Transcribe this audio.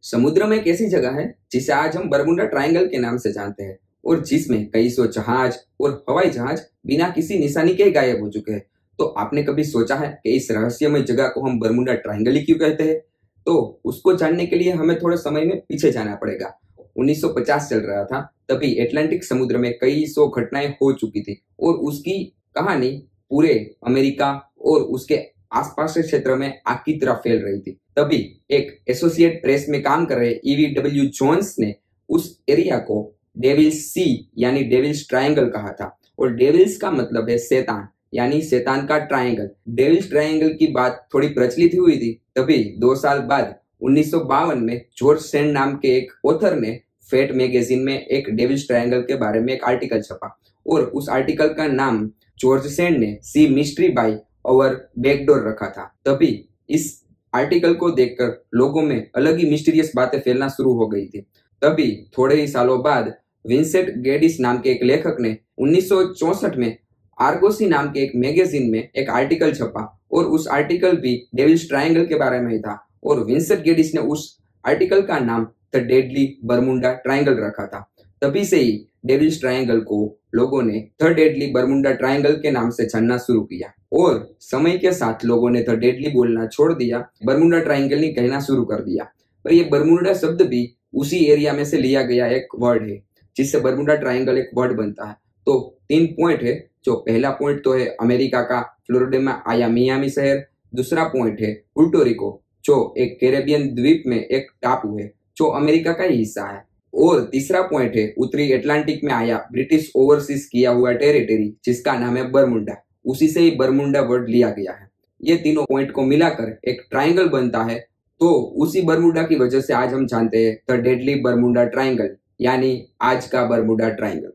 समुद्र में एक ऐसी जगह है जिसे आज हम बरमुडा ट्रायंगल के नाम से जानते हैं और जिसमें कई सौ जहाज और हवाई जहाज बिना किसी निशानी के गायब हो चुके हैं। तो आपने कभी सोचा है कि इस रहस्यमय जगह को हम बरमुडा ट्रायंगल ही क्यों कहते हैं? तो उसको जानने के लिए हमें थोड़े समय में पीछे जाना पड़ेगा। 1950 चल रहा था, तभी अटलांटिक समुद्र में कई सौ घटनाएं हो चुकी थी और उसकी कहानी पूरे अमेरिका और उसके आसपास के क्षेत्र में आग की तरह फैल रही थी। तभी एक एसोसिएट प्रेस में काम कर रहे ईवी.डब्ल्यू. जोन्स ने उस एरिया को डेविल्स सी यानी डेविल्स ट्रायंगल कहा था और डेविल्स का मतलब है शैतान यानी शैतान का ट्रायंगल। डेविल्स ट्रायंगल की बात थोड़ी प्रचलित हुई थी, तभी 2 साल बाद 1952 में जॉर्ज सैंड नाम के एक ऑथर ने फेट मैगजीन में एक डेविल्स ट्रायंगल के बारे में एक आर्टिकल छपा और उस आर्टिकल का नाम जॉर्ज सैंड ने सी मिस्ट्री बाय और बैकडोर रखा था। तभी इस आर्टिकल को देखकर लोगों में अलग ही मिस्टीरियस बातें फैलना शुरू हो गई थी। तभी थोड़े ही सालों बाद विंसेंट गेडिस नाम के एक लेखक ने 1964 में आर्गोसी नाम के एक मैगजीन में एक आर्टिकल छपा और उस आर्टिकल भी डेविल्स ट्रायंगल के बारे में ही था और विंसेंट गेडिस ने उस आर्टिकल का नाम द डेडली बरमुडा ट्रायंगल रखा था। तभी से ही डेविल्स ट्रायंगल को लोगों ने द डेडली बरमुडा ट्रायंगल के नाम से जानना शुरू किया और समय के साथ लोगों ने द डेडली बोलना छोड़ दिया, बरमुडा ट्रायंगल ही कहना शुरू कर दिया। पर ये बरमुडा शब्द भी उसी एरिया में से लिया गया एक वर्ड है जिससे बरमुडा ट्रायंगल एक वर्ड बनता है। तो 3 पॉइंट है। जो पहला पॉइंट तो है अमेरिका का फ्लोरिडा में आया मियामी शहर। दूसरा पॉइंट है पुर्टो रिको जो एक कैरेबियन द्वीप में एक टापू है जो अमेरिका का ही हिस्सा है। और तीसरा पॉइंट है उत्तरी अटलांटिक में आया ब्रिटिश ओवरसीज किया हुआ टेरिटरी जिसका नाम है बरमुडा। उसी से ही बरमुडा वर्ड लिया गया है। ये तीनों पॉइंट को मिलाकर एक ट्रायंगल बनता है। तो उसी बरमुडा की वजह से आज हम जानते हैं द डेडली बरमुडा ट्रायंगल यानी आज का बरमुडा ट्रायंगल।